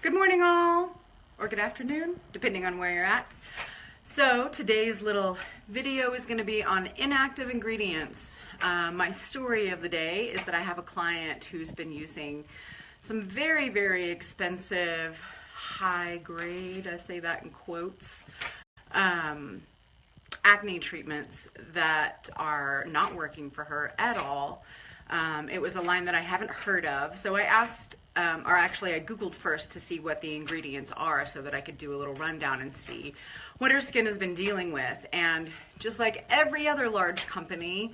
Good morning all, or good afternoon, depending on where you're at. So today's little video is going to be on inactive ingredients. My story of the day is that I have a client who's been using some very, very expensive, high grade, I say that in quotes, acne treatments that are not working for her at all. It was a line that I haven't heard of, so I asked, or actually I Googled first to see what the ingredients are so that I could do a little rundown and see what her skin has been dealing with. And just like every other large company,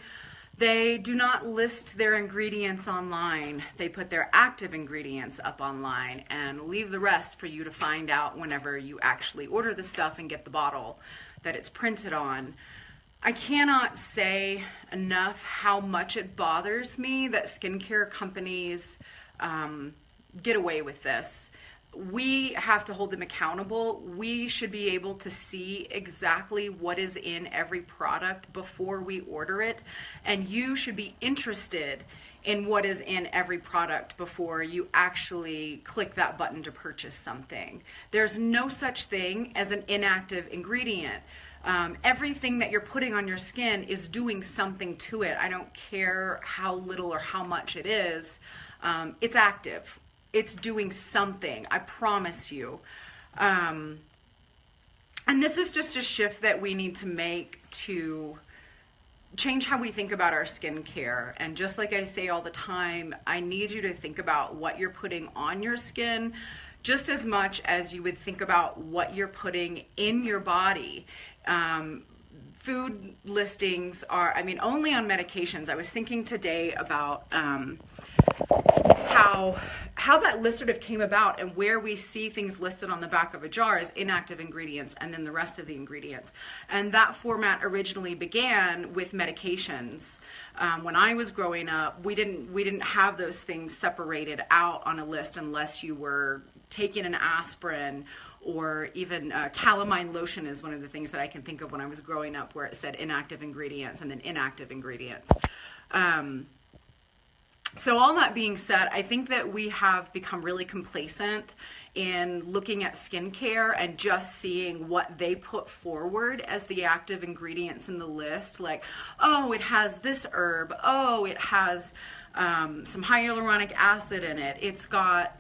they do not list their ingredients online. They put their active ingredients up online and leave the rest for you to find out whenever you actually order the stuff and get the bottle that it's printed on. I cannot say enough how much it bothers me that skincare companies get away with this. We have to hold them accountable. We should be able to see exactly what is in every product before we order it, and you should be interested in what is in every product before you actually click that button to purchase something. There's no such thing as an inactive ingredient. Everything that you're putting on your skin is doing something to it. I don't care how little or how much it is. It's active. It's doing something, I promise you. And this is just a shift that we need to make to change how we think about our skincare. And just like I say all the time, I need you to think about what you're putting on your skin just as much as you would think about what you're putting in your body. Food listings are, only on medications. I was thinking today about how that list sort of came about, and where we see things listed on the back of a jar as inactive ingredients and then the rest of the ingredients. And that format originally began with medications. When I was growing up, we didn't have those things separated out on a list unless you were taking an aspirin, or even calamine lotion is one of the things that I can think of when I was growing up, where it said inactive ingredients and then inactive ingredients. So all that being said, I think that we have become really complacent in looking at skincare and just seeing what they put forward as the active ingredients in the list. Like, oh, it has this herb. Oh, it has some hyaluronic acid in it. It's got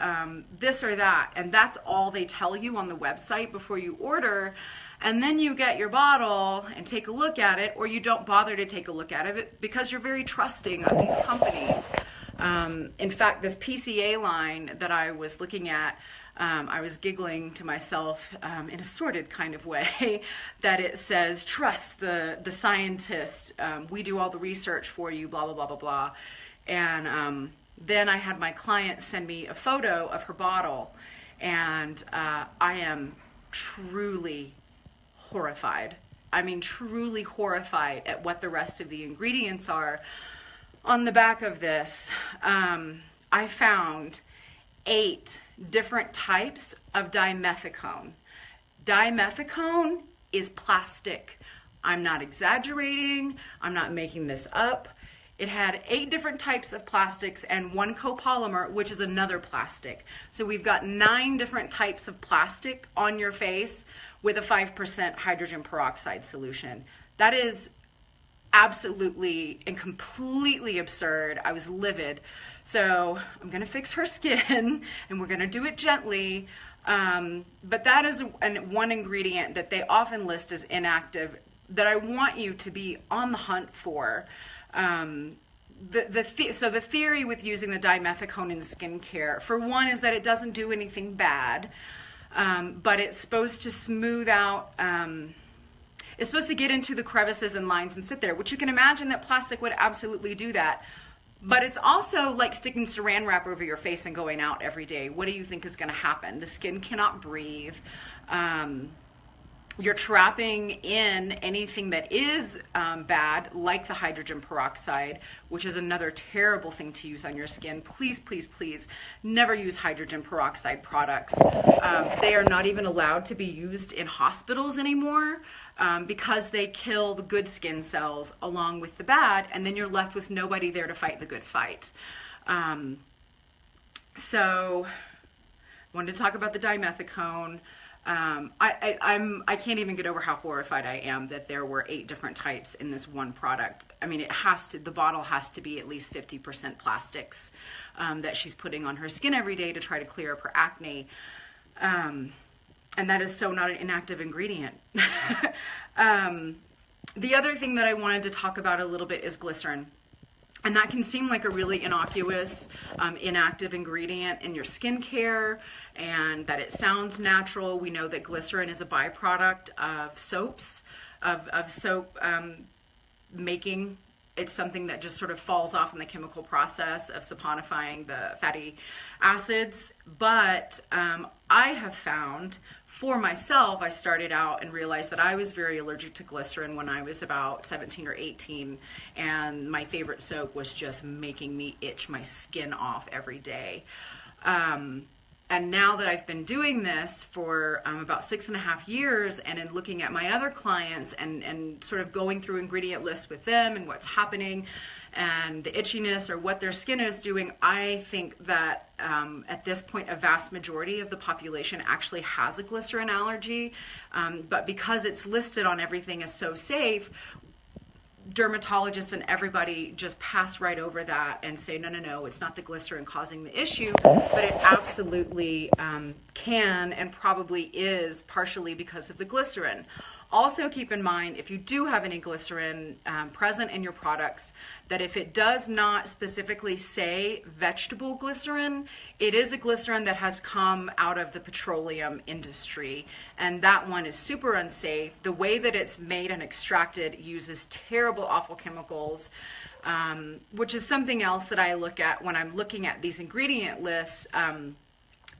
this or that. And that's all they tell you on the website before you order. And then you get your bottle and take a look at it, or you don't bother to take a look at it because you're very trusting of these companies. In fact, this PCA line that I was looking at, I was giggling to myself in a sordid kind of way that it says, trust the scientist, we do all the research for you, blah, blah, blah, blah, blah. And then I had my client send me a photo of her bottle, and I am truly horrified. Truly horrified at what the rest of the ingredients are. On the back of this, I found 8 different types of dimethicone. Dimethicone is plastic. I'm not exaggerating. I'm not making this up. It had 8 different types of plastics and 1 copolymer, which is another plastic. So we've got 9 different types of plastic on your face with a 5% hydrogen peroxide solution. That is absolutely and completely absurd. I was livid. So I'm going to fix her skin, and we're going to do it gently. But that is one ingredient that they often list as inactive that I want you to be on the hunt for. So the theory with using the dimethicone in skincare, for one, is that it doesn't do anything bad, but it's supposed to smooth out, it's supposed to get into the crevices and lines and sit there, which you can imagine that plastic would absolutely do that. But it's also like sticking saran wrap over your face and going out every day. What do you think is going to happen? The skin cannot breathe. You're trapping in anything that is bad, like the hydrogen peroxide, which is another terrible thing to use on your skin. Please, please, please never use hydrogen peroxide products. They are not even allowed to be used in hospitals anymore because they kill the good skin cells along with the bad, and then you're left with nobody there to fight the good fight. So Wanted to talk about the dimethicone. I can't even get over how horrified I am that there were 8 different types in this one product. I mean, the bottle has to be at least 50% plastics that she's putting on her skin every day to try to clear up her acne. And that is so not an inactive ingredient. The other thing that I wanted to talk about a little bit is glycerin. And that can seem like a really innocuous, inactive ingredient in your skincare, and that it sounds natural. We know that glycerin is a byproduct of soaps, of soap making. It's something that just sort of falls off in the chemical process of saponifying the fatty acids. But I have found, for myself, I started out and realized that I was very allergic to glycerin when I was about 17 or 18, and my favorite soap was just making me itch my skin off every day. And now that I've been doing this for about 6.5 years, and in looking at my other clients and sort of going through ingredient lists with them and what's happening and the itchiness or what their skin is doing, I think that at this point a vast majority of the population actually has a glycerin allergy. But because it's listed on everything as so safe, dermatologists and everybody just pass right over that and say, no, it's not the glycerin causing the issue, but it absolutely can and probably is partially because of the glycerin. Also keep in mind, if you do have any glycerin present in your products, that if it does not specifically say vegetable glycerin, it is a glycerin that has come out of the petroleum industry, and that one is super unsafe. The way that it's made and extracted uses terrible, awful chemicals, which is something else that I look at when I'm looking at these ingredient lists.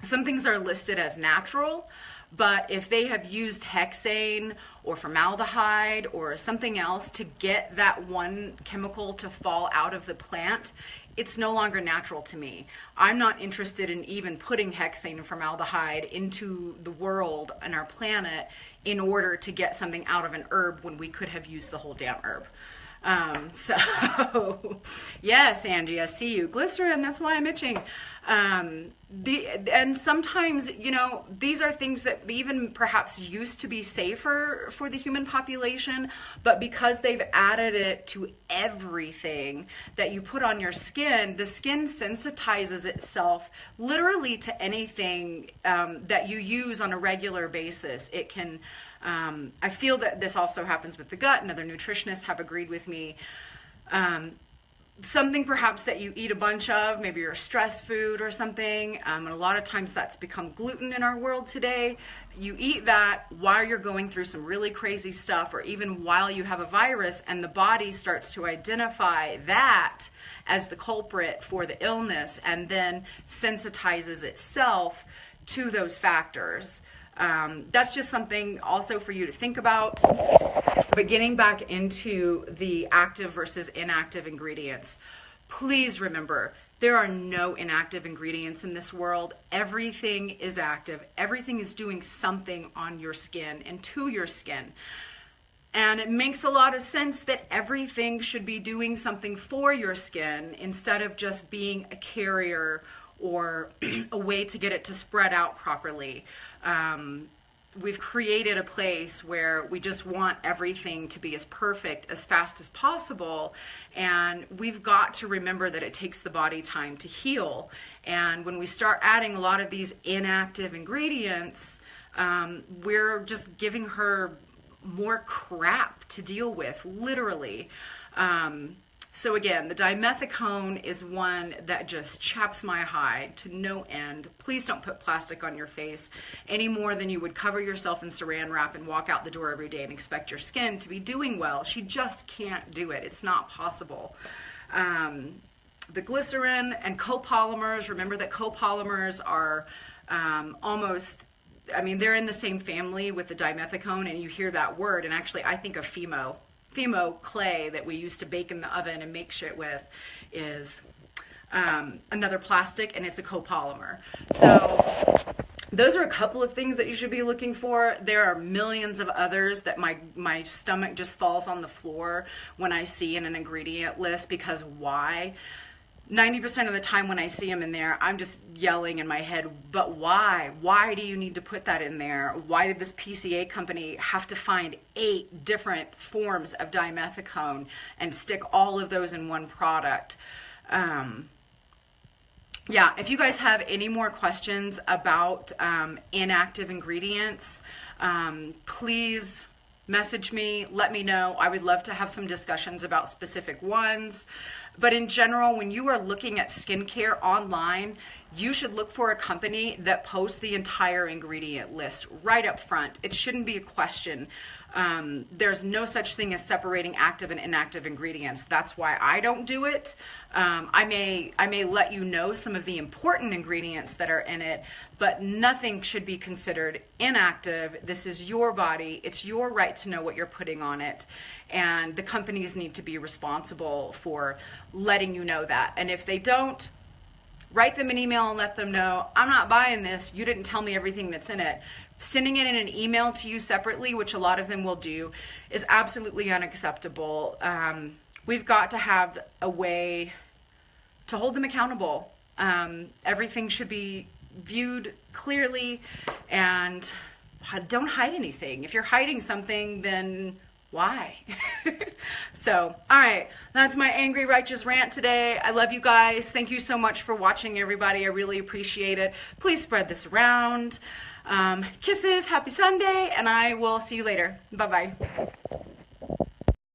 Some things are listed as natural, but if they have used hexane or formaldehyde or something else to get that one chemical to fall out of the plant, it's no longer natural to me. I'm not interested in even putting hexane and formaldehyde into the world and our planet in order to get something out of an herb when we could have used the whole damn herb. So yes, Angie, I see you. Glycerin, that's why I'm itching. And sometimes, these are things that even perhaps used to be safer for the human population, but because they've added it to everything that you put on your skin, the skin sensitizes itself literally to anything that you use on a regular basis. It can I feel that this also happens with the gut, and other nutritionists have agreed with me. Something perhaps that you eat a bunch of, maybe your stress food or something, and a lot of times that's become gluten in our world today. You eat that while you're going through some really crazy stuff, or even while you have a virus, and the body starts to identify that as the culprit for the illness and then sensitizes itself to those factors. That's just something also for you to think about. But getting back into the active versus inactive ingredients, please remember, there are no inactive ingredients in this world. Everything is active. Everything is doing something on your skin and to your skin. And it makes a lot of sense that everything should be doing something for your skin instead of just being a carrier or a way to get it to spread out properly. We've created a place where we just want everything to be as perfect as fast as possible, and we've got to remember that it takes the body time to heal. And when we start adding a lot of these inactive ingredients, we're just giving her more crap to deal with, literally. So again, the dimethicone is one that just chaps my hide to no end. Please don't put plastic on your face any more than you would cover yourself in saran wrap and walk out the door every day and expect your skin to be doing well. She just can't do it. It's not possible. The glycerin and copolymers, remember that copolymers are they're in the same family with the dimethicone, and you hear that word, and actually I think of Fimo clay that we used to bake in the oven and make shit with is another plastic, and it's a copolymer. So those are a couple of things that you should be looking for. There are millions of others that my stomach just falls on the floor when I see in an ingredient list, because why? 90% of the time when I see them in there, I'm just yelling in my head, but why? Why do you need to put that in there? Why did this PCA company have to find 8 different forms of dimethicone and stick all of those in one product? Yeah, if you guys have any more questions about inactive ingredients, please message me, let me know. I would love to have some discussions about specific ones. But in general, when you are looking at skincare online, you should look for a company that posts the entire ingredient list right up front. It shouldn't be a question. There's no such thing as separating active and inactive ingredients. That's why I don't do it. I may let you know some of the important ingredients that are in it, but nothing should be considered inactive. This is your body. It's your right to know what you're putting on it. And the companies need to be responsible for letting you know that. And if they don't, write them an email and let them know, I'm not buying this. You didn't tell me everything that's in it. Sending it in an email to you separately, which a lot of them will do, is absolutely unacceptable. We've got to have a way to hold them accountable. Everything should be viewed clearly, and don't hide anything. If you're hiding something, then why? So, all right, that's my angry righteous rant today. I love you guys. Thank you so much for watching, everybody. I really appreciate it. Please spread this around. Kisses, happy Sunday, and I will see you later. Bye-bye.